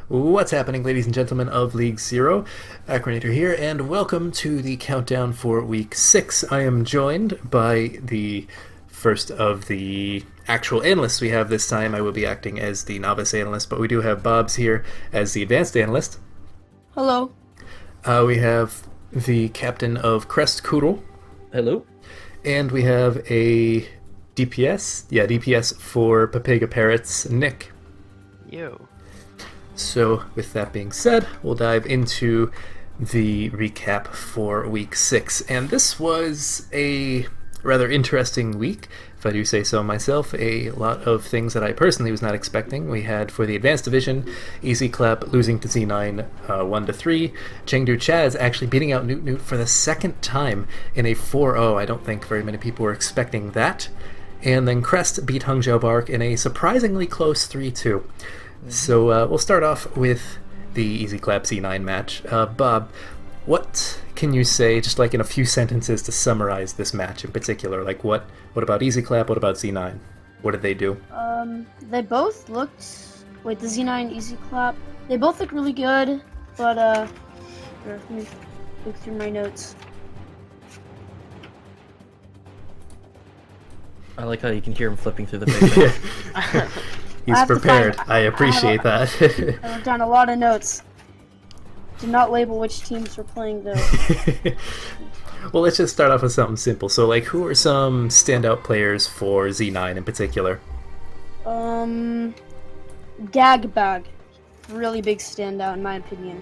What's happening, ladies and gentlemen of League Zero? Acronator here, and welcome to the countdown for Week 6. I am joined by the first of the actual analysts we have this time. I will be acting as the novice analyst, but we do have Bob's here as the advanced analyst. Hello. We have the captain of Crest Koodle. Hello. And we have a DPS for Pepega Parrots, Nick. Yo. So, with that being said, we'll dive into the recap for Week 6. And this was a rather interesting week, if I do say so myself. A lot of things that I personally was not expecting. We had, for the Advanced Division, Easy Clap losing to Z9 1-3. Chengdu Chaz actually beating out Newt Newt for the second time in a 4-0. I don't think very many people were expecting that. And then Crest beat Hangzhou Bark in a surprisingly close 3-2. So we'll start off with the Easy Clap Z9 match. Bob, what can you say, just like in a few sentences, to summarize this match in particular? Like, what about Easy Clap? What about Z9? What did they do? They both looked... Wait, the Z9 Easy Clap? They both look really good, but, here, let me look through my notes. I like how you can hear him flipping through the paper. He's prepared. I appreciate that. I wrote down a lot of notes. Did not label which teams were playing, though. Well, let's just start off with something simple. So, like, who are some standout players for Z9 in particular? Gagbag. Really big standout, in my opinion.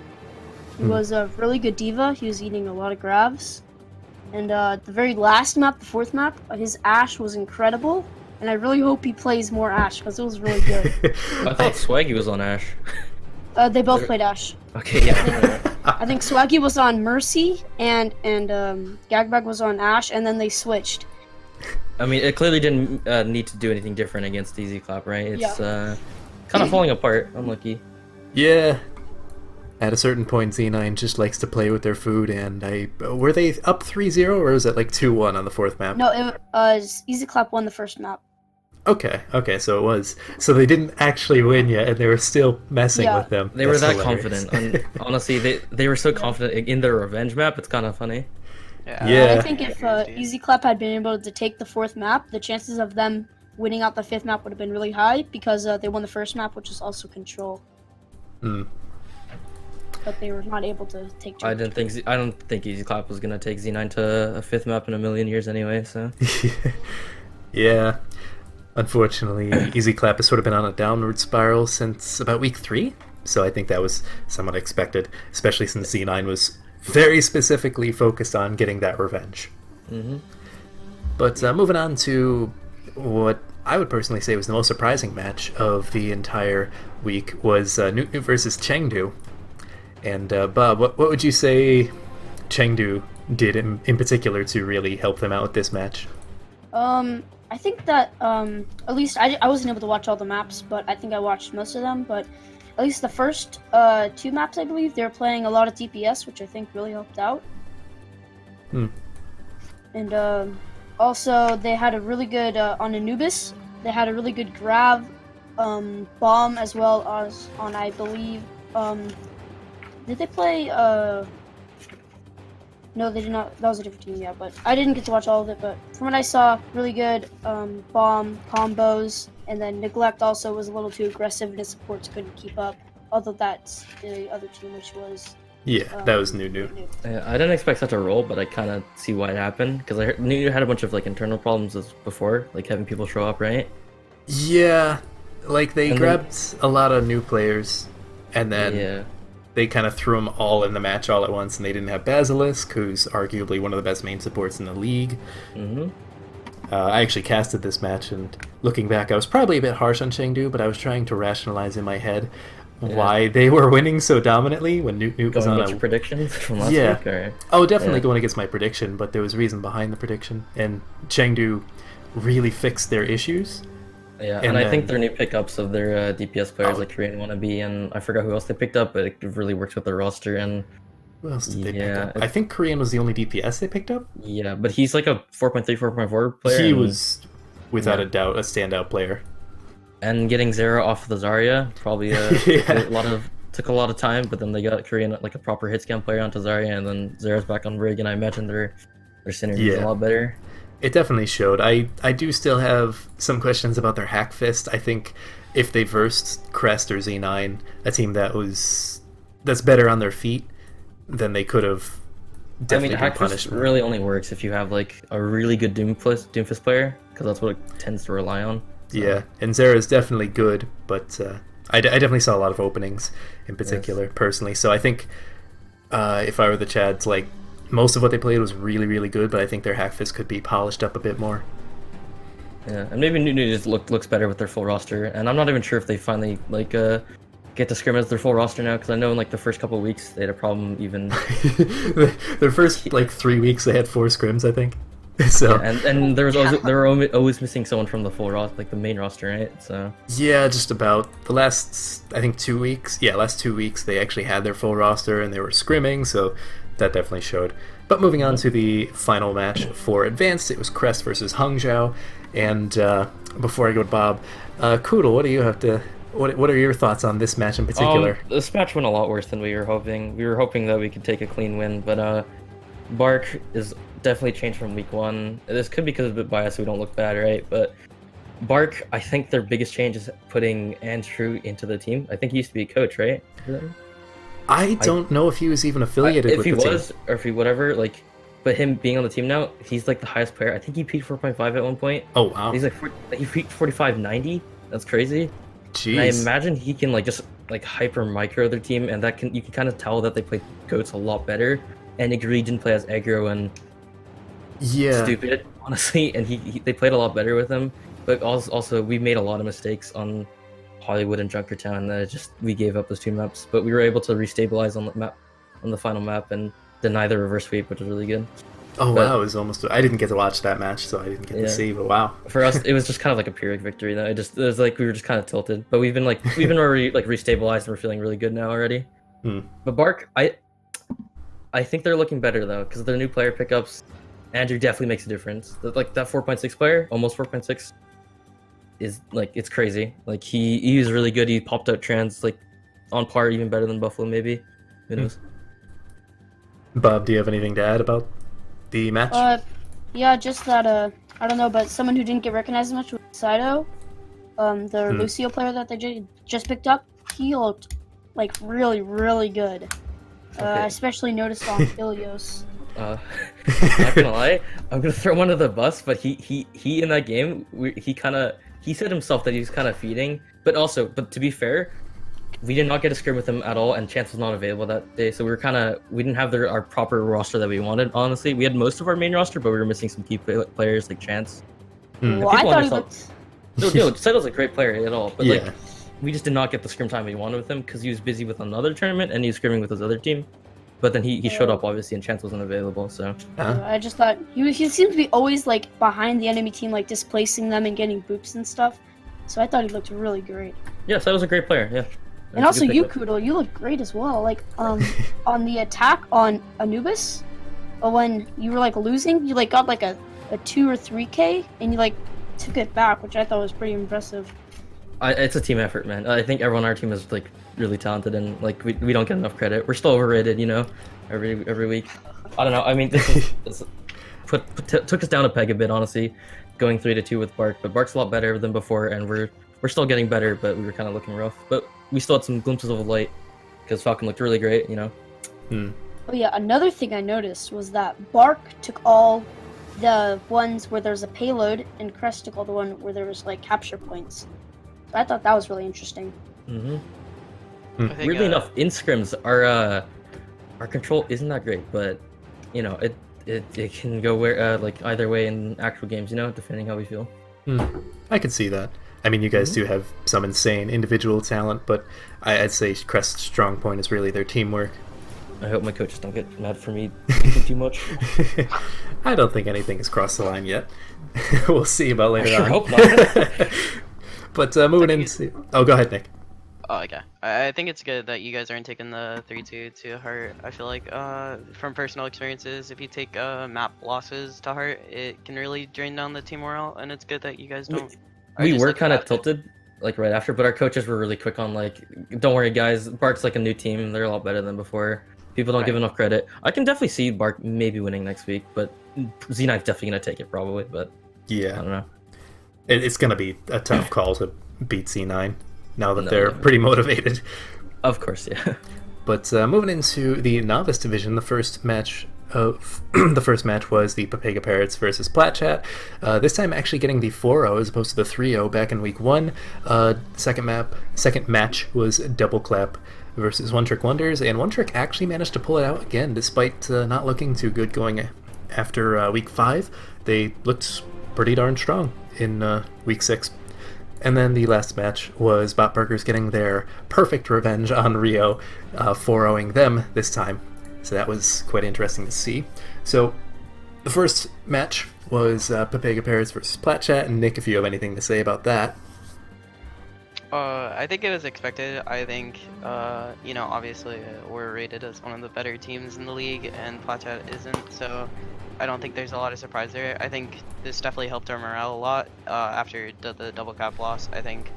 He was a really good diva. He was eating a lot of grabs. And the very last map, the fourth map, his Ashe was incredible. And I really hope he plays more Ashe, because it was really good. I thought Swaggy was on Ashe. They both played Ashe. Okay, yeah. I think Swaggy was on Mercy, and Gagbag was on Ashe, and then they switched. I mean, it clearly didn't need to do anything different against Easy Clap, right? It's Yeah. kind of falling apart. Unlucky. Yeah. At a certain point, Z9 just likes to play with their food, and were they up 3-0, or was it like 2-1 on the fourth map? No, it was Easy Clap won the first map. Okay, so it was. So they didn't actually win yet, and they were still messing with them. They were That's that hilarious. confident. And honestly, they were so confident in their revenge map. It's kind of funny. Yeah. I think if Easy Clap had been able to take the fourth map, the chances of them winning out the fifth map would have been really high, because they won the first map, which was also Control. But they were not able to take. I don't think Easy Clap was gonna take Z9 to a fifth map in a million years anyway. So. Yeah. Unfortunately, Easy Clap has sort of been on a downward spiral since about week 3, so I think that was somewhat expected, especially since Z9 was very specifically focused on getting that revenge. But moving on to what I would personally say was the most surprising match of the entire week was Newt Newt versus Chengdu. And Bob, what would you say Chengdu did in particular to really help them out with this match? I think that, at least I wasn't able to watch all the maps, but I think I watched most of them, but at least the first two maps, I believe, they were playing a lot of DPS, which I think really helped out. And also, they had a really good, on Anubis, they had a really good grab bomb, as well as on, I believe, did they play, no, they did not. That was a different team, yeah. But I didn't get to watch all of it. But from what I saw, really good bomb combos, and then Neglect also was a little too aggressive, and his supports couldn't keep up. Although that's the other team, which was that was Newt Newt. Yeah, I didn't expect such a role, but I kind of see why it happened, because I heard Newt had a bunch of like internal problems before, like having people show up, right? Yeah, like they grabbed a lot of new players, and then they kind of threw them all in the match all at once, and they didn't have Basilisk, who's arguably one of the best main supports in the league. I actually casted this match, and looking back, I was probably a bit harsh on Chengdu, but I was trying to rationalize in my head why they were winning so dominantly when Newt Newt was on a predictions from last week. Or... Oh, definitely going against my prediction, but there was reason behind the prediction, and Chengdu really fixed their issues. Yeah, and I think their new pickups of their DPS players, like Korean Wannabe, and I forgot who else they picked up, but it really works with their roster. And who else did they pick up? I think Korean was the only DPS they picked up. Yeah, but he's like a 4.3, 4.4 player. He was, without a doubt, a standout player. And getting Zera off of the Zarya, probably a lot of took a lot of time, but then they got Korean like a proper hit scan player onto Zarya, and then Zera's back on Rig, and I imagine their synergy is a lot better. It definitely showed. I do still have some questions about their Hack Fist. I think if they versed Crest or Z9, a team that's better on their feet, then they could have definitely been Hack punished. Fist really only works if you have like a really good Doomfist player, because that's what it tends to rely on. So. Yeah, and Zera is definitely good, but I definitely saw a lot of openings in particular, personally. So I think if I were the Chads, like, most of what they played was really, really good, but I think their Hack Fist could be polished up a bit more. Yeah, and maybe Nunu just looks better with their full roster, and I'm not even sure if they finally like get to scrim as their full roster now, because I know in like the first couple of weeks they had a problem even. Their first like 3 weeks they had 4 scrims, I think. So yeah, and there were always missing someone from the full roster, like the main roster, right? So yeah, just about the last, I think, 2 weeks. Yeah, last 2 weeks they actually had their full roster and they were scrimming, so that definitely showed. But moving on to the final match for Advanced, it was Crest versus Hangzhou. And before I go to Bob, Koodle, what do you have to? What are your thoughts on this match in particular? This match went a lot worse than we were hoping. We were hoping that we could take a clean win, but Bark is definitely changed from week 1. This could be because it's a bit biased, so we don't look bad, right? But Bark, I think their biggest change is putting Andrew into the team. I think he used to be a coach, right? I don't know if he was even affiliated with the team. If he was, or if he whatever, like, but him being on the team now, he's like the highest player. I think he peaked 4.5 at one point. Oh wow! He's like he peaked 45.90. That's crazy. Jeez. And I imagine he can like just like hyper micro their team, and you can kind of tell that they play goats a lot better. And Igri didn't play as aggro and stupid, honestly, and they played a lot better with him. But also we made a lot of mistakes on Hollywood and Junkertown that we gave up those 2 maps, but we were able to restabilize on the final map and deny the reverse sweep, which was really good. Oh wow, it was almost. I didn't get to watch that match, so I didn't get to see. But wow, for us, it was just kind of like a Pyrrhic victory. Though it was like we were just kind of tilted, but we've been already like restabilized and we're feeling really good now already. But Bark, I think they're looking better though, because their new player pickups. Andrew definitely makes a difference. Like that 4.6 player, almost 4.6, is like, it's crazy. Like he was really good. He popped out trans like on par, even better than Buffalo maybe. Who knows? Bob, do you have anything to add about the match? Yeah, just that I don't know, but someone who didn't get recognized as much was Saito, the Lucio player that they just picked up. He looked like really, really good. I especially noticed on Ilios. Not gonna lie, I'm gonna throw him under the bus, but he in that game, he said himself that he was kind of feeding, but to be fair, we did not get a scrim with him at all, and Chance was not available that day, so we didn't have our proper roster that we wanted. Honestly, we had most of our main roster, but we were missing some key players like Chance. Well, I thought he looked. No, Saito's a great player at all, but like we just did not get the scrim time we wanted with him because he was busy with another tournament and he was scrimming with his other team. But then he showed up obviously, and Chance wasn't available. So I just thought he seemed to be always like behind the enemy team, like displacing them and getting boops and stuff. So I thought he looked really great. Yeah, Saito's a great player. Yeah. And also you, Koodle, you look great as well. Like on the attack on Anubis, when you were like losing, you like got like a 2 or 3K, and you like took it back, which I thought was pretty impressive. It's a team effort, man. I think everyone on our team is like really talented, and like we don't get enough credit. We're still overrated, you know, every week. I don't know. I mean, this took us down a peg a bit, honestly, going 3-2 with Bark. But Bark's a lot better than before, and we're still getting better. But we were kind of looking rough. But we still had some glimpses of light because Falcon looked really great, you know. Oh yeah, another thing I noticed was that Bark took all the ones where there's a payload, and Crest took all the one where there was like capture points. So I thought that was really interesting. Weirdly enough, in scrims, our control isn't that great, but you know, it can go like either way in actual games, you know, depending how we feel. I can see that. I mean, you guys do have some insane individual talent, but I'd say Crest's strong point is really their teamwork. I hope my coaches don't get mad for me thinking too much. I don't think anything has crossed the line yet. We'll see about later on. I hope not. But moving into... Oh, go ahead, Nick. Oh, okay. I think it's good that you guys aren't taking the 3-2 to heart. I feel like from personal experiences, if you take map losses to heart, it can really drain down the team morale, and it's good that you guys don't. We were kind of tilted like right after, but our coaches were really quick on like, don't worry guys, Bark's like a new team. They're a lot better than before. People don't give enough credit. I can definitely see Bark maybe winning next week, but Z9's definitely gonna take it probably. But yeah, I don't know. It's gonna be a tough call to beat C9 now that they're pretty motivated. Of course, yeah. But moving into the novice division, the first match was the Pepega Parrots versus Platchat. This time actually getting the 4-0 as opposed to the 3-0 back in week 1. Second match was Double Clap versus One Trick Wonders, and One Trick actually managed to pull it out again despite not looking too good going after week 5. They looked pretty darn strong in week 6. And then the last match was Bot Burgers getting their perfect revenge on Rio, 4-0ing them this time. So that was quite interesting to see. So the first match was Pepega Parrots versus Platchat, and Nick, if you have anything to say about that. I think it was expected. I think, obviously we're rated as one of the better teams in the league, and Platchat isn't, so I don't think there's a lot of surprise there. I think this definitely helped our morale a lot after the double cap loss. I think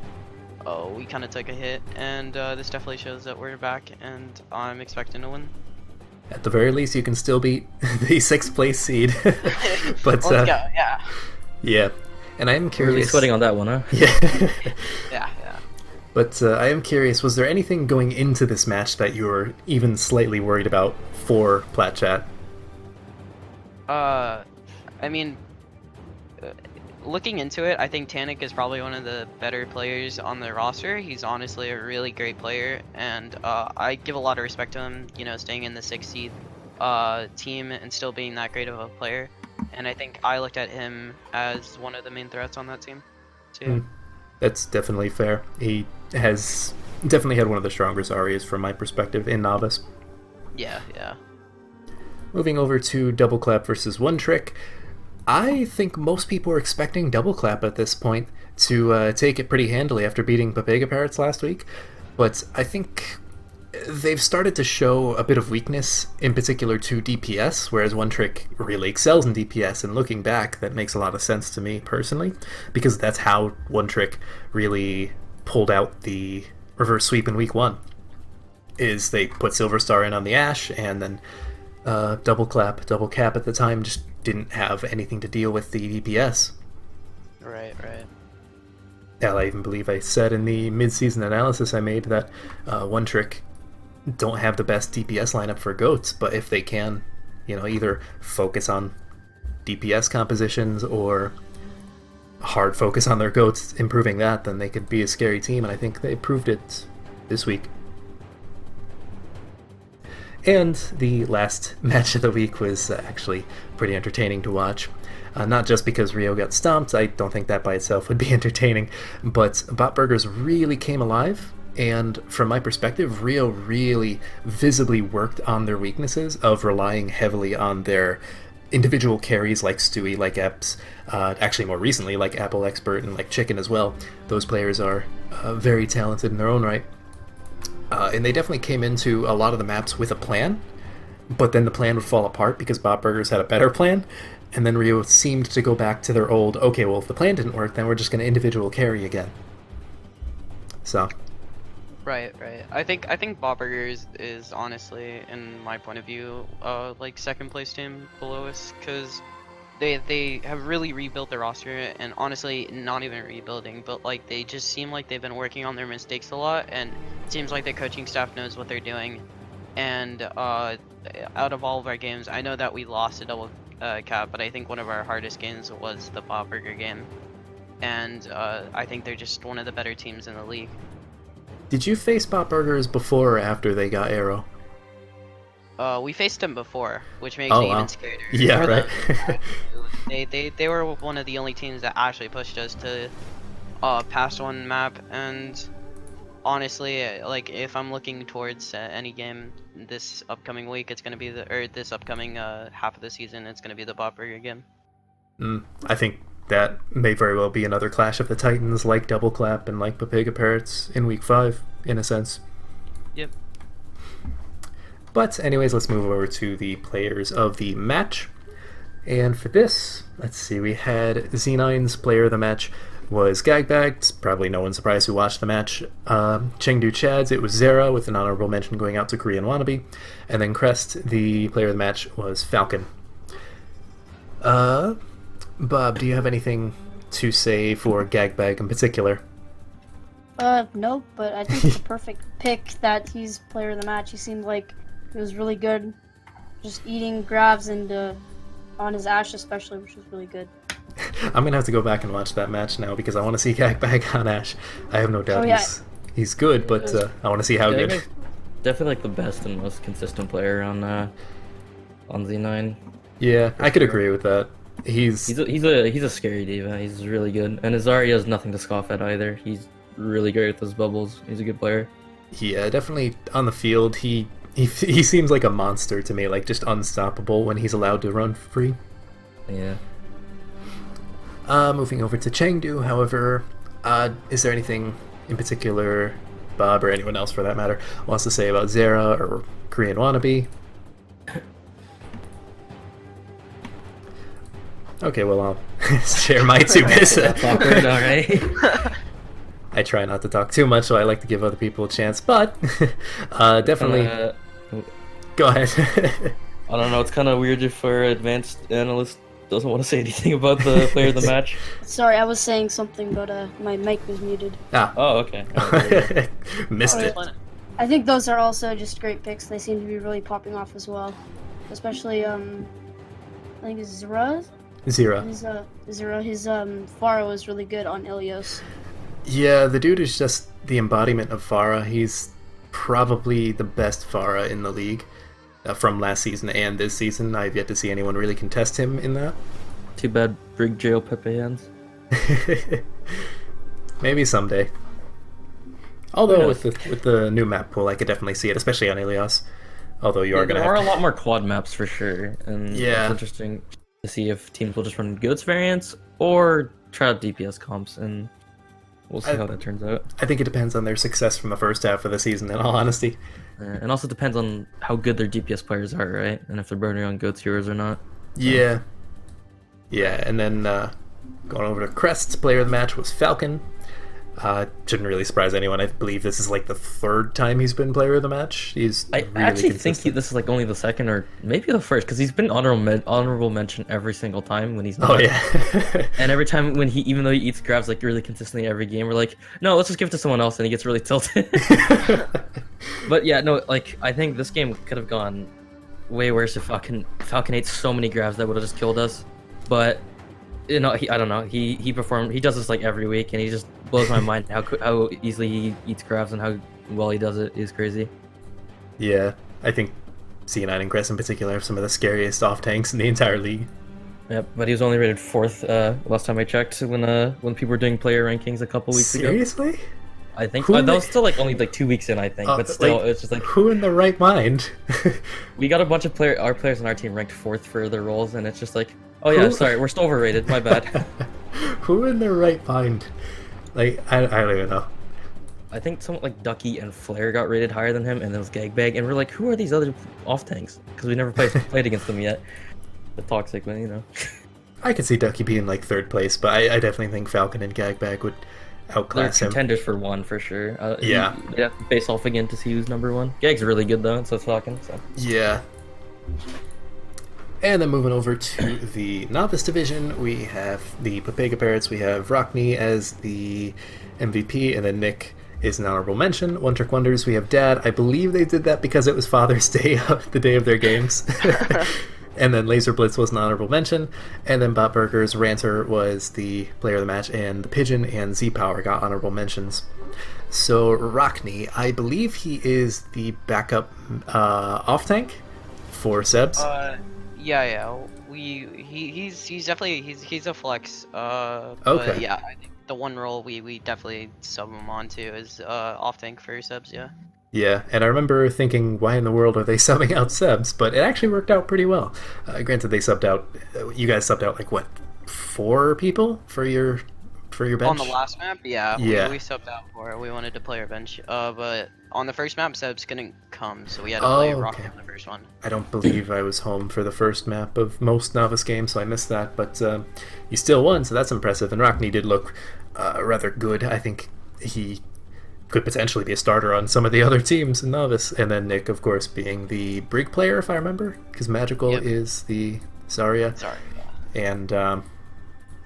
we kind of took a hit, and this definitely shows that we're back, and I'm expecting to win. At the very least, you can still beat the 6th place seed. But Let's go, yeah. Yeah, and I am curious. Really sweating on that one, huh? Yeah. Yeah. But I am curious, was there anything going into this match that you were even slightly worried about for Platchat? I mean, looking into it, I think Tanik is probably one of the better players on the roster. He's honestly a really great player, and I give a lot of respect to him, staying in the 6th seed team and still being that great of a player. And I think I looked at him as one of the main threats on that team, too. That's definitely fair. He has definitely had one of the stronger Zarya's from my perspective in Novice. Yeah. Moving over to Double Clap versus One Trick. I think most people are expecting Double Clap at this point to take it pretty handily after beating Pepega Parrots last week, but I think they've started to show a bit of weakness, in particular to DPS, whereas One Trick really excels in DPS, and looking back, that makes a lot of sense to me personally, because that's how One Trick really pulled out the reverse sweep in week 1, is they put Silver Star in on the Ashe, and then Double Cap at the time just didn't have anything to deal with the DPS. Right. Hell, I even believe I said in the mid-season analysis I made that One Trick don't have the best DPS lineup for GOATs, but if they can, either focus on DPS compositions or hard focus on their GOATs, improving that, then they could be a scary team, and I think they proved it this week. And the last match of the week was actually pretty entertaining to watch. Not just because Rio got stomped, I don't think that by itself would be entertaining, but Bot Burgers really came alive, and from my perspective, Rio really visibly worked on their weaknesses of relying heavily on their individual carries like Stewie, like Epps, actually more recently like Apple Expert and like Chicken as well. Those players are very talented in their own right. And they definitely came into a lot of the maps with a plan, but then the plan would fall apart because Bot Burgers had a better plan, and then Rio seemed to go back to their old, okay, well, if the plan didn't work, then we're just going to individual carry again. So. Right. I think Bot Burgers is honestly, in my point of view, like 2nd place team below us, because they have really rebuilt their roster, and honestly, not even rebuilding, but like they just seem like they've been working on their mistakes a lot, and it seems like the coaching staff knows what they're doing. And out of all of our games, I know that we lost a double cap, but I think one of our hardest games was the Bot Burger game, and I think they're just one of the better teams in the league. Did you face Bot Burgers before or after they got Arrow? We faced them before, which makes me even scarier. Yeah, right. They were one of the only teams that actually pushed us to past one map, and honestly, like if I'm looking towards any game this upcoming week, it's gonna be this upcoming half of the season, it's gonna be the Bot Burger game. I think that may very well be another clash of the Titans, like Double Clap and like Pepega Parrots in week 5, in a sense. Yep. But anyways, let's move over to the players of the match. And for this, let's see, we had Z9's player of the match was Gagbag. It's probably no one surprised who watched the match. Chengdu Chads, it was Zera, with an honorable mention going out to Korean Wannabe. And then Crest, the player of the match, was Falcon. Bob, do you have anything to say for Gagbag in particular? No, but I think it's a perfect pick that he's player of the match. He seemed like he was really good, just eating grabs and on his Ashe especially, which was really good. I'm gonna have to go back and watch that match now because I want to see Gagbag on Ashe. I have no doubt he's good, but I want to see how good. Definitely like the best and most consistent player on Z9. Yeah, I could agree with that. He's a scary diva. He's really good, and his Zarya is nothing to scoff at either. He's really great with those bubbles. He's a good player. Yeah, definitely on the field. He seems like a monster to me, like just unstoppable when he's allowed to run free. Yeah. Moving over to Chengdu, however, is there anything in particular Bob, or anyone else for that matter, wants to say about Zera or Korean Wannabe? Okay, well, I'll share my two bits. Awkward, alright. I try not to talk too much, so I like to give other people a chance, but definitely... Go ahead. I don't know, it's kind of weird if our advanced analyst doesn't want to say anything about the player of the match. Sorry, I was saying something, but my mic was muted. Oh, okay. Missed it. I think those are also just great picks. They seem to be really popping off as well. Especially, I think it's Zera. His Pharah is really good on Ilios. Yeah, the dude is just the embodiment of Pharah. He's probably the best Pharah in the league from last season and this season. I've yet to see anyone really contest him in that. Too bad Brig Jail Pepe hands. Maybe someday. Although with the new map pool, I could definitely see it, especially on Ilios. Although you are going to there are a lot more quad maps for sure, and yeah, it's interesting to see if teams will just run Goats variants or try out DPS comps, and we'll see how that turns out. I think it depends on their success from the first half of the season, in all honesty. And also depends on how good their DPS players are, right? And if they're burning on Goats heroes or not. Yeah. Yeah, and then going over to Crest's player of the match was Falcon. Shouldn't really surprise anyone. I believe this is like the third time he's been player of the match. I actually think this is like only the second or maybe the first, because he's been honorable mention every single time when he's not. Oh yeah. And every time when even though he eats grabs like really consistently every game, we're like, no, let's just give it to someone else, and he gets really tilted. But yeah, no, like I think this game could have gone way worse if Falcon ate so many grabs that would have just killed us. But I don't know. He performed. He does this like every week, and he just blows my mind how easily he eats grabs and how well he does it is crazy. Yeah, I think C9 and Crest in particular have some of the scariest off tanks in the entire league. Yep, but he was only rated 4th last time I checked when people were doing player rankings a couple weeks ago. Seriously? I think that was still like only like 2 weeks in, I think, but still, like, it's just like who in the right mind? We got a bunch of our players on our team ranked 4th for their roles, and it's just like, oh yeah, sorry, we're still overrated. My bad. Who in their right mind? Like, I don't even know. I think someone like Ducky and Flare got rated higher than him, and then was Gagbag, and we're like, who are these other off tanks? Because we never played against them yet. The toxic one, you know. I could see Ducky being like 3rd place, but I definitely think Falcon and Gagbag would outclass They're him. Contenders for 1 for sure. Yeah. They have to face off again to see who's number 1. Gag's really good though, so it's Falcon. So. Yeah. And then moving over to the novice division, we have the Pepega Parrots. We have Rockney as the MVP, and then Nick is an honorable mention. One Trick Wonders, we have Dad. I believe they did that because it was Father's Day, the day of their games. And then Laser Blitz was an honorable mention. And then Bot Burgers, Ranter was the player of the match, and the Pigeon and Z-Power got honorable mentions. So Rockney, I believe he is the backup off tank for Sebs. Yeah. He's definitely he's a flex. Okay. But yeah, I think the one role we definitely sub him onto is off tank for subs. Yeah. Yeah, and I remember thinking, why in the world are they subbing out Sebs? But it actually worked out pretty well. Granted, they subbed out. You guys subbed out like what, 4 people for your bench? On the last map, yeah. Yeah. We subbed out for it. We wanted to play our bench. But on the first map, Sebs couldn't come, so we had to play Rocky on the first one. I don't believe I was home for the first map of most novice games, so I missed that. But you still won, so that's impressive. And Rockney did look rather good. I think he could potentially be a starter on some of the other teams in Novice. And then Nick, of course, being the Brig player, if I remember, because Magical is the Zarya. Sorry. And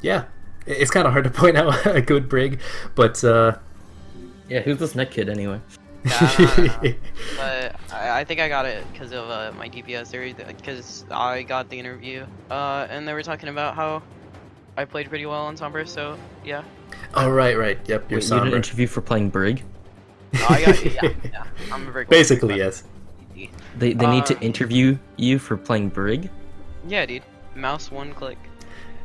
yeah, it's kind of hard to point out a good Brig, but yeah, who's this Nick kid anyway? But I think I got it because of my DPS theory, because I got the interview, and they were talking about how I played pretty well on Sombra, so yeah. Oh, right. Yep, you're Wait, you did an Sombra. interview for playing Brig? I got yeah. I'm a very Basically, yes. They need to interview you for playing Brig? Yeah, dude. Mouse one click.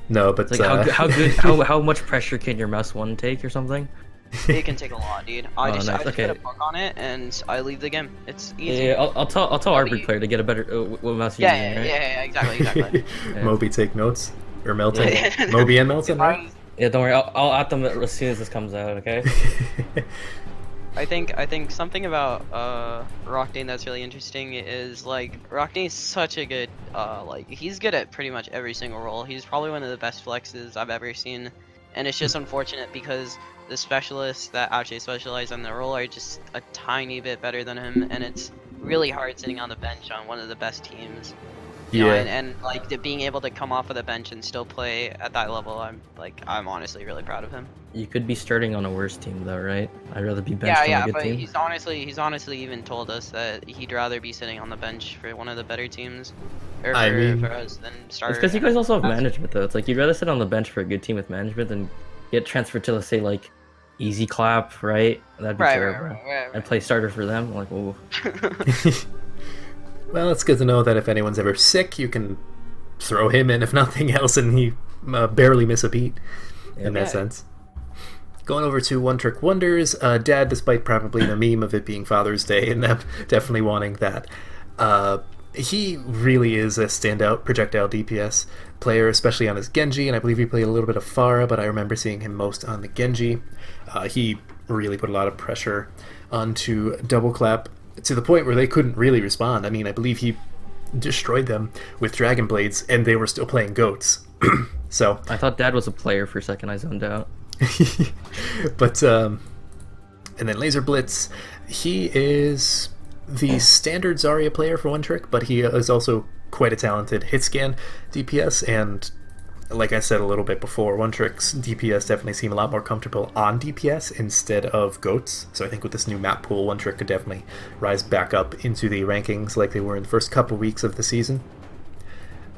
No, but It's like how much pressure can your mouse one take or something? It can take a lot, dude. I just nice. get a bug on it and I leave the game. It's easy. Yeah, I'll tell our Brig player to get a better what mouse you're using, right? Yeah, exactly. Moby take notes. Or Melton. Moby and Melton, right? Yeah, don't worry. I'll add them as soon as this comes out. Okay. I think something about Rockdane that's really interesting is like Rockdane's such a good like he's good at pretty much every single role. He's probably one of the best flexes I've ever seen, and it's just unfortunate because the specialists that actually specialize on the role are just a tiny bit better than him, and it's really hard sitting on the bench on one of the best teams. You know, and like being able to come off of the bench and still play at that level, I'm honestly really proud of him. You could be starting on a worse team though, right? I'd rather be benched on a good but team. he's honestly even told us that he'd rather be sitting on the bench for one of the better teams, or for us than starter. It's because you guys also have management though. It's like you'd rather sit on the bench for a good team with management than get transferred to, let's say, like Easy Clap, right? That'd be terrible. Right. And play starter for them, like, oh. Well, it's good to know that if anyone's ever sick, you can throw him in, if nothing else, and he barely miss a beat in that sense. Going over to One Trick Wonders, Dad, despite probably the meme of it being Father's Day and them definitely wanting that, he really is a standout projectile DPS player, especially on his Genji, and I believe he played a little bit of Pharah, but I remember seeing him most on the Genji. He really put a lot of pressure onto Double Clap, to the point where they couldn't really respond. I mean, I believe he destroyed them with Dragon Blades, and they were still playing goats. So I thought Dad was a player for a second. I zoned out. But and then Laser Blitz, he is the standard Zarya player for One Trick, but he is also quite a talented hit scan DPS, and like I said a little bit before, One Trick's DPS definitely seem a lot more comfortable on DPS instead of goats. So I think with this new map pool, One Trick could definitely rise back up into the rankings like they were in the first couple weeks of the season,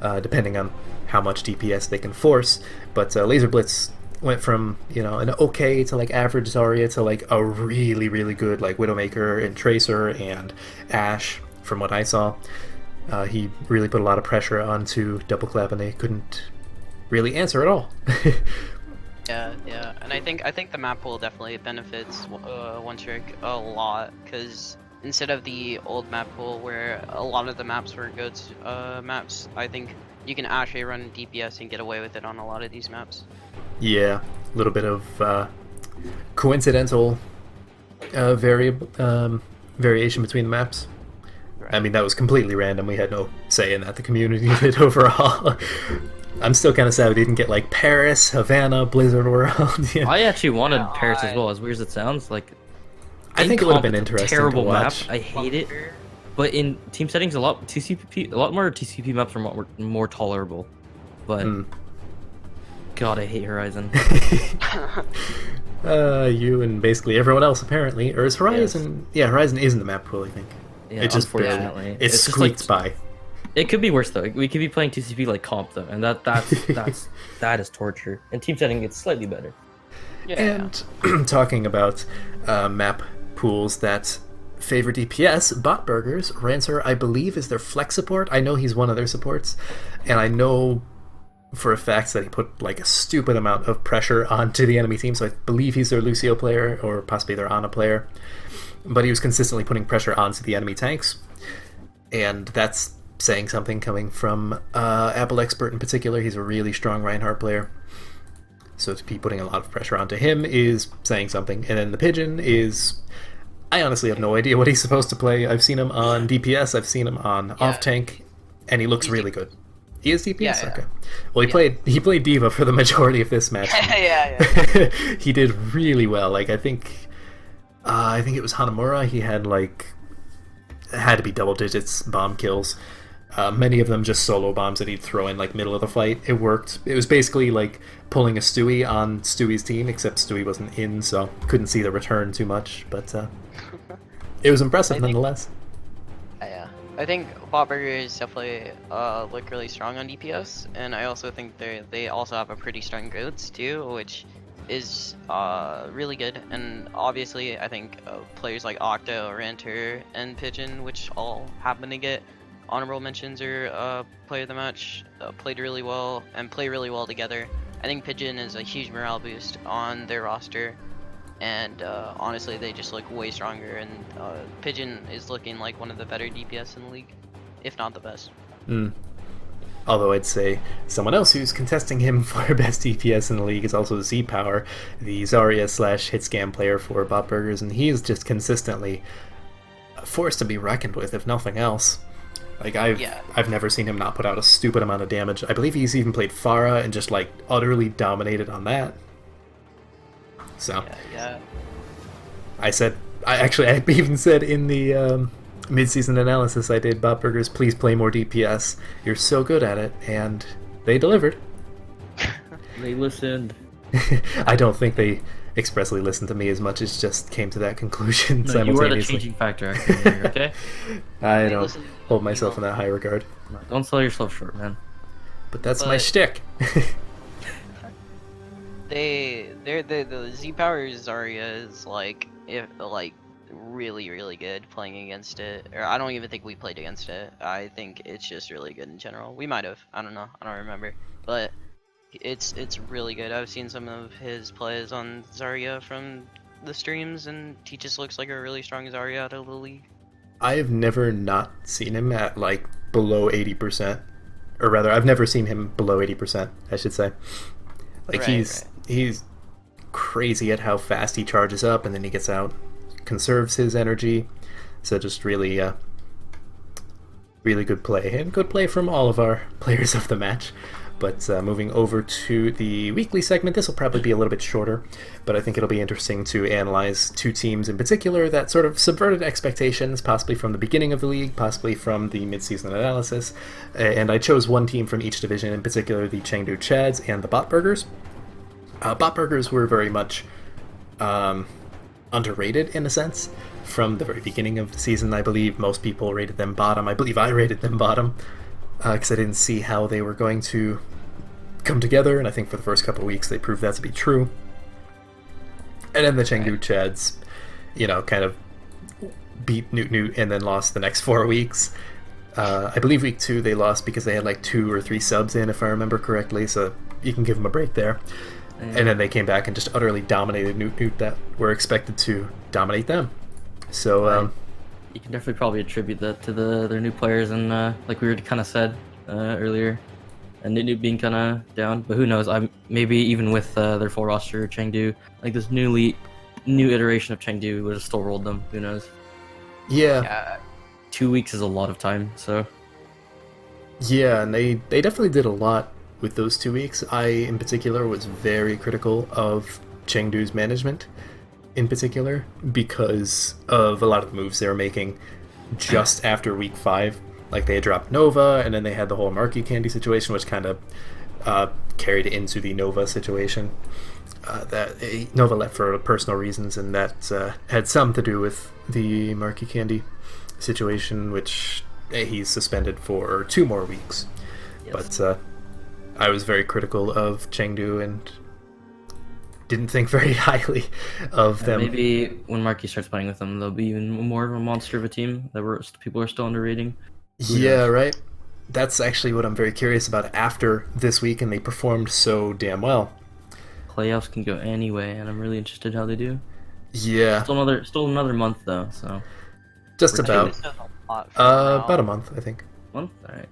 depending on how much DPS they can force. But Laser Blitz went from, you know, an okay to like average Zarya to like a really, really good like Widowmaker and Tracer and Ashe from what I saw. He really put a lot of pressure onto Double Clap, and they couldn't really answer at all. Yeah, and I think the map pool definitely benefits One Trick a lot, because instead of the old map pool where a lot of the maps were goats maps, I think you can actually run DPS and get away with it on a lot of these maps. Yeah, a little bit of coincidental variation between the maps. Right. I mean, that was completely random. We had no say in that. The community did overall. I'm still kind of sad we didn't get like Paris, Havana, Blizzard World. Yeah. I actually wanted Paris as well, as weird as it sounds. Like, I think it would have been interesting. Terrible to watch. map. I hate it. But in team settings, a lot more TCP maps are more tolerable. But God, I hate Horizon. You and basically everyone else apparently, or is Horizon? Yes. Yeah, Horizon is in the map pool, I think. Yeah, it just unfortunately, it squeaks by. It could be worse though. We could be playing TCP like comp though, and that is torture. In team setting, it's slightly better. Yeah. And talking about map pools that favor DPS, Botburgers, Rancer, I believe, is their flex support. I know he's one of their supports, and I know for a fact that he put like a stupid amount of pressure onto the enemy team, so I believe he's their Lucio player, or possibly their Ana player. But he was consistently putting pressure onto the enemy tanks, and that's saying something coming from Apple Expert in particular. He's a really strong Reinhardt player, so to be putting a lot of pressure onto him is saying something. And then the Pigeon is, I honestly have no idea what he's supposed to play. I've seen him on DPS, I've seen him on off tank, and he looks really good. He is DPS? Yeah, yeah. Okay. Well, he played Diva for the majority of this match. yeah. He did really well. Like, I think it was Hanamura. He had had to be double digits bomb kills. Many of them just solo bombs that he'd throw in like middle of the fight. It worked. It was basically like pulling a Stewie on Stewie's team, except Stewie wasn't in, so couldn't see the return too much. But it was impressive nonetheless. Yeah, I think Botburgers definitely look really strong on DPS, and I also think they also have a pretty strong goats too, which is really good. And obviously, I think players like Octo, Ranter, and Pigeon, which all happen to get honorable mentions or player of the match, played really well and play really well together. I think Pigeon is a huge morale boost on their roster, and honestly they just look way stronger, and Pigeon is looking like one of the better DPS in the league, if not the best. Although I'd say someone else who's contesting him for best DPS in the league is also Z-Power, the Zarya / Hitscam player for Botburgers, and he is just consistently a force to be reckoned with, if nothing else. Like, I've never seen him not put out a stupid amount of damage. I believe he's even played Pharah and just like utterly dominated on that. So yeah. I even said in the mid-season analysis I did, Botburgers, please play more DPS. You're so good at it, and they delivered. They listened. I don't think they expressly listened to me as much as just came to that conclusion No, simultaneously. you are the changing factor, actually, here, okay? I don't hold myself in that high regard. Don't sell yourself short, man. But that's my shtick. The Z-Power Zarya is really, really good playing against it. Or I don't even think we played against it. I think it's just really good in general. We might have. I don't know. I don't remember. But it's really good. I've seen some of his plays on Zarya from the streams, and he just looks like a really strong Zarya out of the league. I have never not seen him at like below 80%. Or rather, I've never seen him below 80%, I should say. Like, he's crazy at how fast he charges up, and then he gets out, conserves his energy. So just really really good play, and good play from all of our players of the match. But moving over to the weekly segment, this will probably be a little bit shorter, but I think it'll be interesting to analyze two teams in particular that sort of subverted expectations, possibly from the beginning of the league, possibly from the mid-season analysis. And I chose one team from each division, in particular the Chengdu Chads and the Botburgers. Botburgers were very much underrated in a sense. From the very beginning of the season, I believe most people rated them bottom. I believe I rated them bottom, because I didn't see how they were going to come together, and I think for the first couple of weeks they proved that to be true. And then the Chengdu Chads, kind of beat Newt and then lost the next 4 weeks. I believe week 2 they lost because they had like 2 or 3 subs in, if I remember correctly, so you can give them a break there. And then they came back and just utterly dominated Newt that were expected to dominate them. So you can definitely probably attribute that to their new players, and like we were kind of said earlier, and Newt being kind of down. But who knows? Maybe even with their full roster, Chengdu, like this new iteration of Chengdu would have still rolled them. Who knows? Yeah. 2 weeks is a lot of time. So yeah, and they definitely did a lot with those 2 weeks. I, in particular, was very critical of Chengdu's management, in particular, because of a lot of the moves they were making just after week 5. Like, they had dropped Nova, and then they had the whole Marky Candy situation, which kind of carried into the Nova situation. That Nova left for personal reasons, and that had some to do with the Marky Candy situation, which he's suspended for 2 more weeks. Yes. But I was very critical of Chengdu and didn't think very highly of them. Maybe when Marky starts playing with them, they'll be even more of a monster of a team that people are still underrating. Yeah, right. That's actually what I'm very curious about after this week, and they performed so damn well. Playoffs can go anyway, and I'm really interested how they do. Yeah. Still another month though, so. Just about. About a month, I think. Month? All right.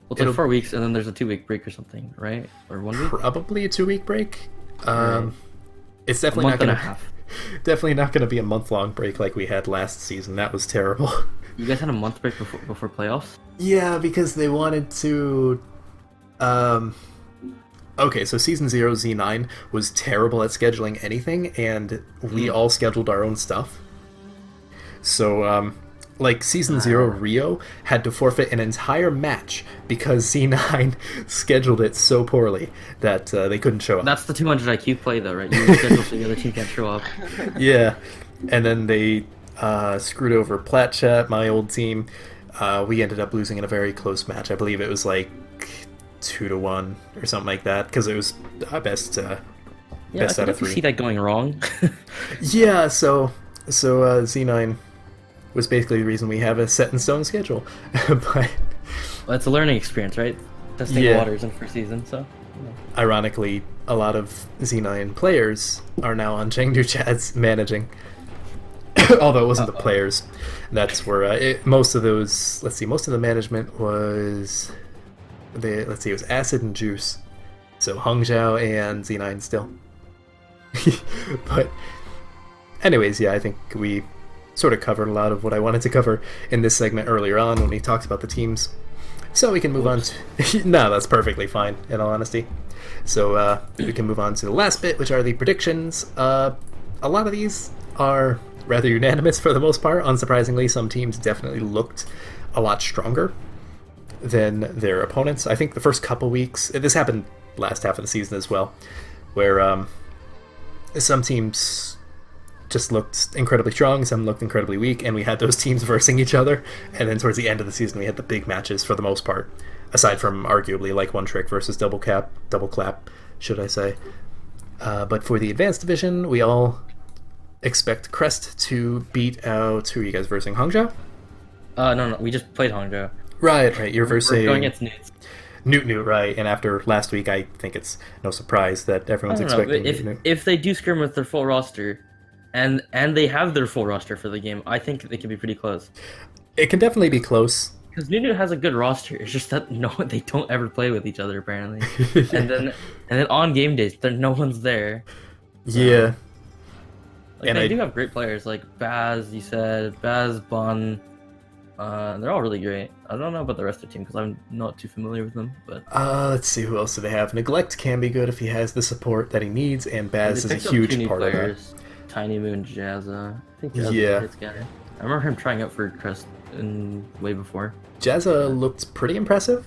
Well, it's like 4 weeks, and then there's a 2-week break or something, right? Or 1 week? Probably a 2-week break. Right. It's definitely not gonna definitely not gonna be a month-long break like we had last season. That was terrible. You guys had a month break before playoffs? Yeah, because they wanted to. Okay, so Season 0 Z9 was terrible at scheduling anything, and we all scheduled our own stuff. So, like, Season 0 Rio had to forfeit an entire match because Z9 scheduled it so poorly that they couldn't show up. That's the 200 IQ play, though, right? You schedule so the other team can't show up. Yeah, and then they screwed over Platchat, my old team. We ended up losing in a very close match. I believe it was like 2-1 or something like that, because it was our best Yeah, best I out of can 3. see that going wrong. Yeah, so Z9 was basically the reason we have a set in stone schedule. But Well, it's a learning experience, right? Testing the Yeah. waters in first season, so. ironically, a lot of Z9 players are now on Chengdu Chad's managing. Although it wasn't the players. That's where most of those. Let's see, most of the management was. It was Acid and Juice. So Hongzhao and Z9 still. But, anyways, yeah, I think we sort of covered a lot of what I wanted to cover in this segment earlier on when we talked about the teams. So we can move on to... No, that's perfectly fine, in all honesty. So we can move on to the last bit, which are the predictions. A lot of these are rather unanimous for the most part. Unsurprisingly, some teams definitely looked a lot stronger than their opponents. I think the first couple weeks... This happened last half of the season as well, where some teams just looked incredibly strong, some looked incredibly weak, and we had those teams versing each other. And then towards the end of the season, we had the big matches for the most part, aside from arguably like One Trick versus Double Clap, should I say. But for the advanced division, we all expect Crest to beat out... Who are you guys versing? Hongzhao? No, we just played Hongzhou. Right, you're versing... We're going against Newts. Newt, right, and after last week, I think it's no surprise that everyone's expecting Newt. If they do scrim with their full roster, and they have their full roster for the game, I think they can be pretty close. It can definitely be close. Because Newt has a good roster. It's just that they don't ever play with each other apparently. and then on game days, no one's there. So, Yeah. Like, and they do have great players like Baz. You said Baz, Bon. They're all really great. I don't know about the rest of the team because I'm not too familiar with them. But let's see, who else do they have? Neglect can be good if he has the support that he needs, and Baz is a huge part of that. Tiny Moon, Jazza. I think Jazza's Yeah. a hits guy. I remember him trying out for Crest way before. Jazza looked pretty impressive.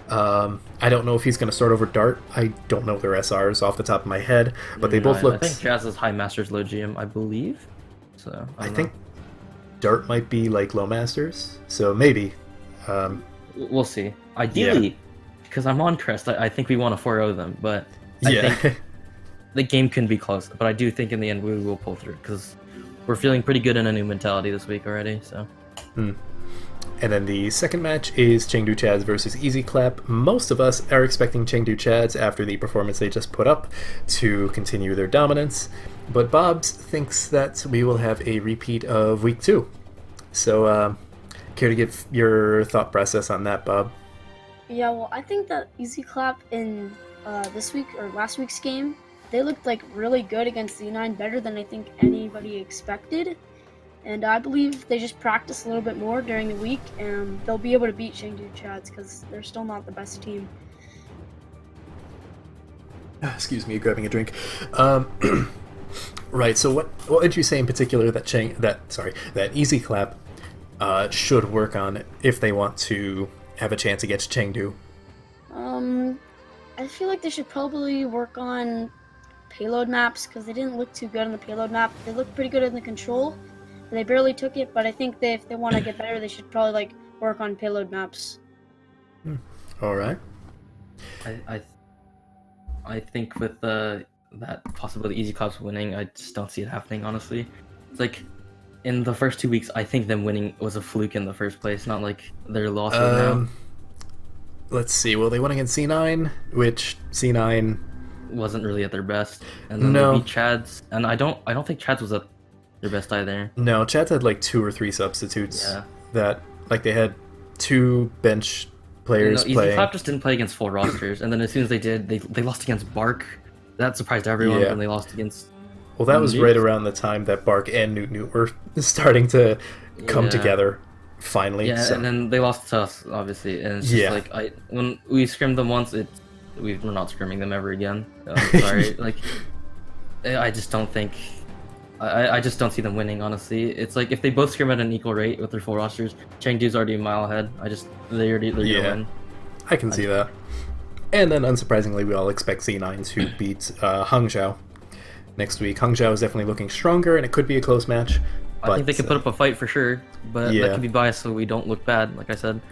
I don't know if he's going to start over Dart. I don't know their SRs off the top of my head, but they both looked... I think Jazza's High Masters, Low GM, I believe. So I think Dart might be like Low Masters, so maybe. We'll see. Ideally, because I'm on Crest, I think we want to 4-0 them, but I think the game can be close. But I do think in the end we will pull through because we're feeling pretty good in a new mentality this week already. So. And then the second match is Chengdu Chads versus Easy Clap. Most of us are expecting Chengdu Chads after the performance they just put up to continue their dominance, but Bobs thinks that we will have a repeat of Week 2. So, care to give your thought process on that, Bob? Yeah, well, I think that Easy Clap in this week or last week's game, they looked like really good against Z9, better than I think anybody expected. And I believe they just practice a little bit more during the week, and they'll be able to beat Chengdu Chads because they're still not the best team. Excuse me, grabbing a drink. Right. So, what did you say in particular that Easy Clap should work on if they want to have a chance against Chengdu? I feel like they should probably work on payload maps because they didn't look too good on the payload map. They looked pretty good in the control. They barely took it, but I think if they want to get better, they should probably work on payload maps. All right. I think with that possibility Easy Clap's winning, I just don't see it happening. Honestly, it's like in the first 2 weeks, I think them winning was a fluke in the first place, not like their loss now. Let's see. Well, they won against C9, which C9 wasn't really at their best, and then they beat Chads, and I don't think Chads was at their best either. No, Chads had like 2 or 3 substitutes. Yeah. That they had 2 bench players playing. Easy Clap just didn't play against full rosters, and then as soon as they did, they lost against Bark. That surprised everyone when they lost against. Well, that was right around the time that Bark and Newt were starting to come together finally. Yeah, so. and then they lost to us, obviously, and it's just like when we scrimmed them once, we're not scrimming them ever again. I'm sorry, like I just don't think. I just don't see them winning, honestly. It's like if they both scrim at an equal rate with their full rosters, Chengdu's already a mile ahead. They're gonna win. I can see that. And then, unsurprisingly, we all expect Z9 to beat Hangzhou next week. Hangzhou is definitely looking stronger, and it could be a close match. But, I think they could put up a fight for sure, but that could be biased, so we don't look bad, like I said.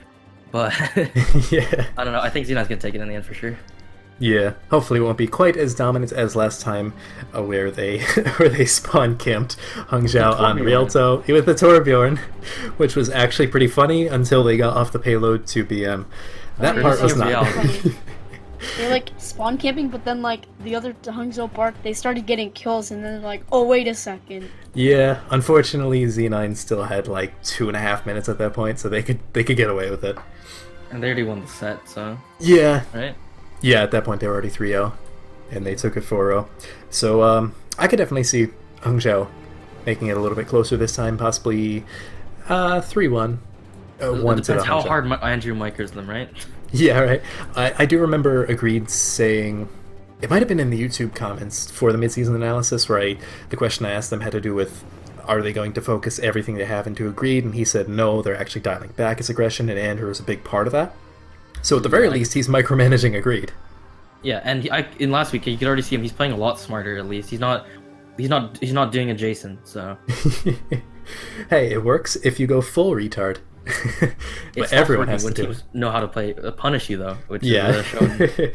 But yeah, I don't know. I think Z9's gonna take it in the end for sure. Yeah, hopefully it won't be quite as dominant as last time, where they spawn camped Hangzhou on Rialto with the Torbjorn, which was actually pretty funny until they got off the payload to BM. That part was not. They like spawn camping, but then like the other Hangzhou Park, they started getting kills, and then they're like, oh wait a second. Yeah, unfortunately Z9 still had like 2.5 minutes at that point, so they could get away with it. And they already won the set, so. Yeah. Right. Yeah, at that point they were already 3-0, and they took it 4-0. So I could definitely see Hangzhou making it a little bit closer this time, possibly 3-1. One depends to the how Hangzhou. hard Andrew micros them, right? Yeah, right. I do remember Agreed saying, it might have been in the YouTube comments for the midseason analysis, where the question I asked them had to do with, are they going to focus everything they have into Agreed? And he said no, they're actually dialing back his aggression, and Andrew is a big part of that. So at the very least, he's micromanaging Agreed. Yeah, and in last week you could already see him. He's playing a lot smarter. At least he's not doing a Jason. So hey, it works if you go full retard. But everyone has to do it. Know how to play punish you though, which is shown the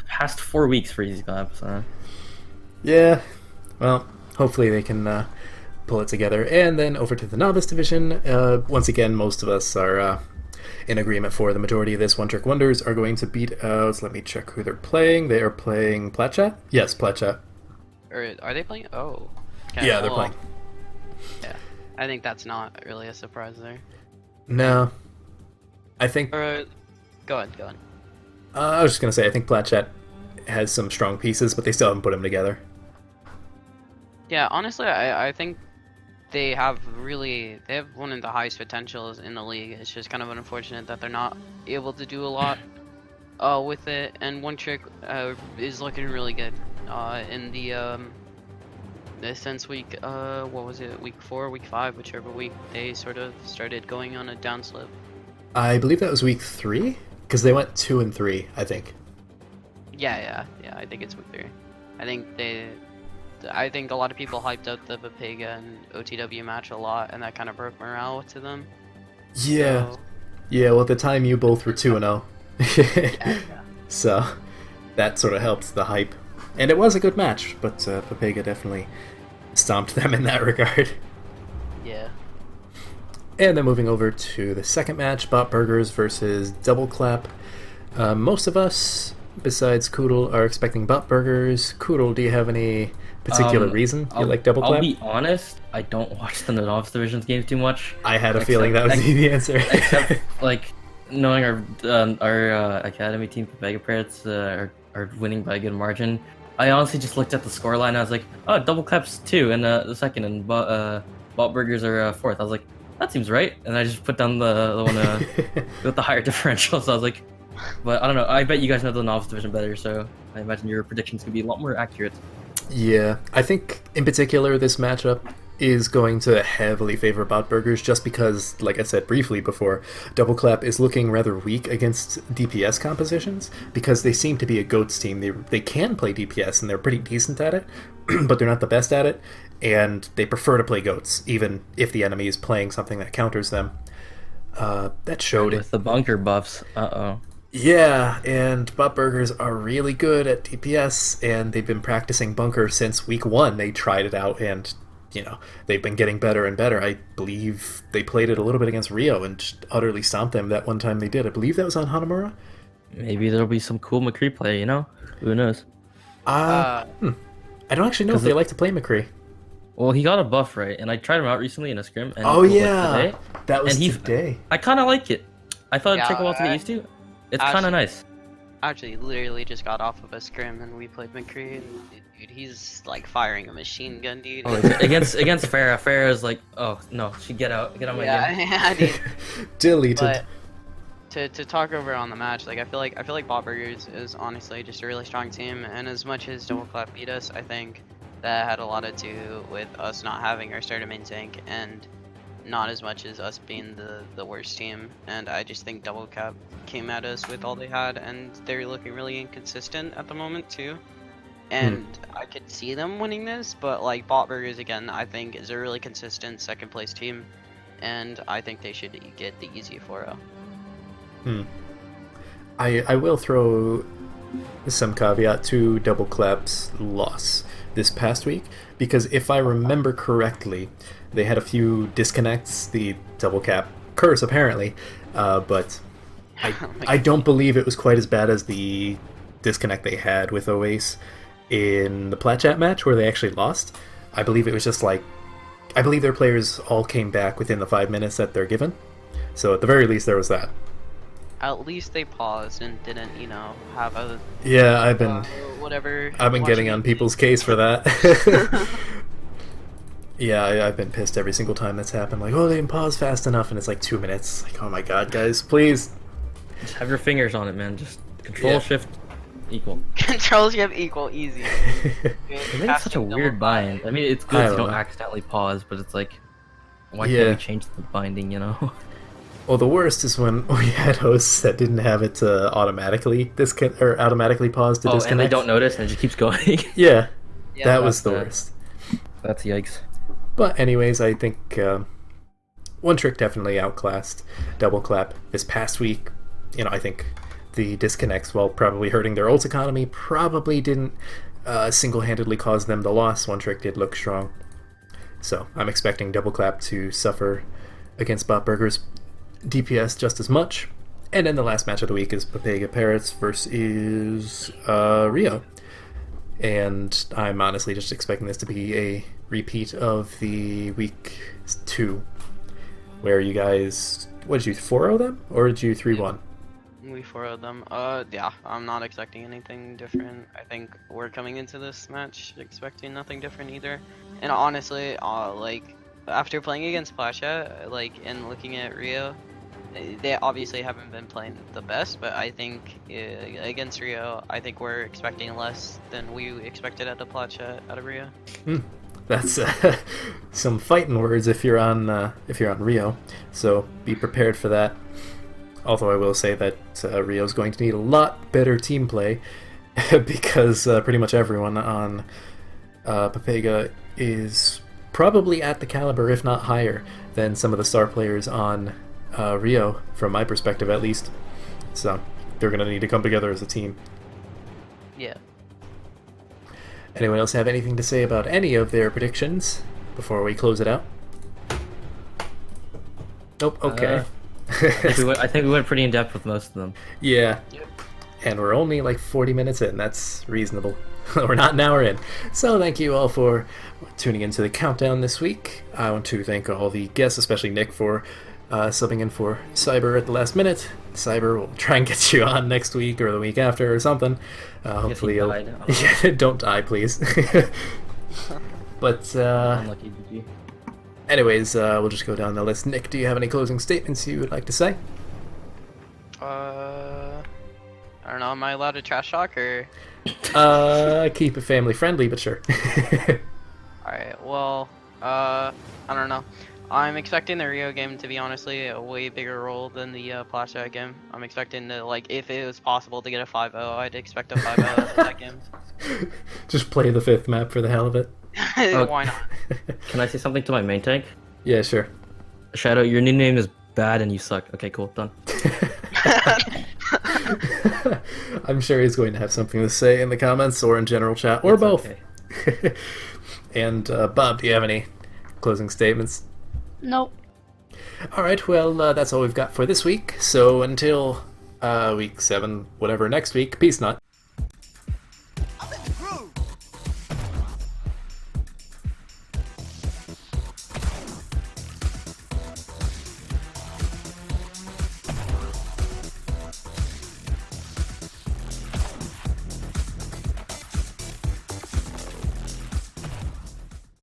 past 4 weeks for Easy Clap. So yeah, well, hopefully they can pull it together. And then over to the novice division. Once again, most of us are. In agreement for the majority of this. One Trick Wonders are going to beat out. Let me check who they're playing. They are playing Platchat? Yes, Platchat. Or are they playing? Oh. Okay, yeah, they're playing. Yeah, I think that's not really a surprise there. No, I think. Go on. I was just gonna say I think Platchat has some strong pieces, but they still haven't put them together. Yeah, honestly, I think they have one of the highest potentials in the league. It's just kind of unfortunate that they're not able to do a lot with it. And One Trick is looking really good in the since week what was it, week 4, week 5, whichever week they sort of started going on a downslip. I believe that was week 3 because they went 2 and 3, I think. Yeah. I think it's week 3. I think a lot of people hyped up the Pepega and OTW match a lot, and that kind of broke morale to them. Yeah. So... Yeah, well, at the time you both were 2-0. Yeah. So that sort of helped the hype. And it was a good match, but Pepega definitely stomped them in that regard. Yeah. And then moving over to the second match, Bot Burgers versus Double Clap. Most of us, besides Koodle, are expecting Bot Burgers. Koodle, do you have any particular reason you like Double Clap? I'll be honest, I don't watch the Novice Divisions games too much. I had a feeling that was the answer. Except, like, knowing our academy team, Pepega Parrots, are winning by a good margin. I honestly just looked at the scoreline and I was like, oh, Double Clap's 2 and the second, and Bot Burgers are 4th. I was like, that seems right. And I just put down the one with the higher differential. So I was like, but I don't know. I bet you guys know the Novice Division better, so I imagine your predictions could be a lot more accurate. Yeah, I think in particular this matchup is going to heavily favor Bot Burgers just because, like I said briefly before, Double Clap is looking rather weak against DPS compositions because they seem to be a GOATS team. They can play DPS and they're pretty decent at it, but they're not the best at it, and they prefer to play GOATS even if the enemy is playing something that counters them. That showed it. With the bunker buffs, Yeah, and Bot Burgers are really good at DPS, and they've been practicing bunker since week 1. They tried it out, and they've been getting better and better. I believe they played it a little bit against Rio and just utterly stomped them that one time they did. I believe that was on Hanamura. Maybe there'll be some cool McCree play, Who knows? I don't actually know if they like to play McCree. Well, he got a buff, right? And I tried him out recently in a scrim. And today. That was today. I kind of like it. I thought it'd take a while to get used to. It's kind of nice. actually literally just got off of a scrim and we played McCree, and dude, he's like firing a machine gun, dude. Oh, against Farah. Farah's like, oh no, she get on my game. Yeah, dude. Deleted. But to talk over on the match, like I feel like Bob Burgers is honestly just a really strong team, and as much as Double Clap beat us, I think that had a lot to do with us not having our starter main tank, and not as much as us being the worst team. And I just think Double Cap came at us with all they had, and they're looking really inconsistent at the moment too. And I could see them winning this, but like Bot Burgers again, I think is a really consistent second place team, and I think they should get the easy 4-0. I will throw some caveat to Double Clap's loss this past week, because if I remember correctly, they had a few disconnects, the Double Cap curse apparently, but I don't believe it was quite as bad as the disconnect they had with Oace in the Plat Chat match where they actually lost. I believe it was just like, I believe their players all came back within the 5 minutes that they're given, so at the very least there was that. At least they paused and didn't, have a I've been getting on people's case for that. Yeah, I've been pissed every single time that's happened. Like, oh, they didn't pause fast enough, and it's like 2 minutes. Like, oh my god, guys, please. Just have your fingers on it, man. Just control shift equal. Control shift equal, easy. It makes such a weird bind. I mean, it's good if you don't accidentally pause, but it's like, why can't we change the binding, Well, the worst is when we had hosts that didn't have it automatically disconnect or automatically pause to disconnect. And they don't notice, and it just keeps going. Yeah, that was the worst. That's yikes. But anyways, I think One Trick definitely outclassed Double Clap this past week. I think the disconnects, while probably hurting their ult economy, probably didn't single-handedly cause them the loss. One Trick did look strong. So I'm expecting Double Clap to suffer against Bot Burger's DPS just as much. And then the last match of the week is Pepega Parrots versus Rio. And I'm honestly just expecting this to be a repeat of the week 2, where you guys, what did you 4-0 them, or did you 3-1? We 4-0'd them. Yeah, I'm not expecting anything different. I think we're coming into this match expecting nothing different either. And honestly, like after playing against Plasha, and looking at Rio, they obviously haven't been playing the best, but I think against Rio, I think we're expecting less than we expected at the Plasha out of Rio. That's some fighting words if you're on Rio. So be prepared for that. Although I will say that Rio's going to need a lot better team play because pretty much everyone on Pepega is probably at the caliber, if not higher, than some of the star players on Rio, from my perspective at least. So they're going to need to come together as a team. Yeah. Anyone else have anything to say about any of their predictions before we close it out? Nope, okay. I think we went pretty in depth with most of them. Yeah. Yep. And we're only like 40 minutes in. That's reasonable. We're not an hour in. So thank you all for tuning into the countdown this week. I want to thank all the guests, especially Nick, for subbing in for Cyber at the last minute. Cyber will try and get you on next week or the week after or something. Hopefully you'll... Yeah, don't die, please. But unlucky, GG. Anyways, we'll just go down the list. Nick, do you have any closing statements you would like to say? I don't know. Am I allowed to trash talk or? Keep it family friendly, but sure. Alright, well, I don't know. I'm expecting the Rio game to be honestly a way bigger role than the Plasha game. I'm expecting to, if it was possible to get a 5-0, I'd expect a 5-0 in that game. Just play the 5th map for the hell of it. Why not? Can I say something to my main tank? Yeah, sure. Shadow, your new name is bad and you suck. Okay, cool, done. I'm sure he's going to have something to say in the comments or in general chat, or both. Okay. And Bob, do you have any closing statements? Nope. Alright, well, that's all we've got for this week. So until week 7, whatever next week, peace not.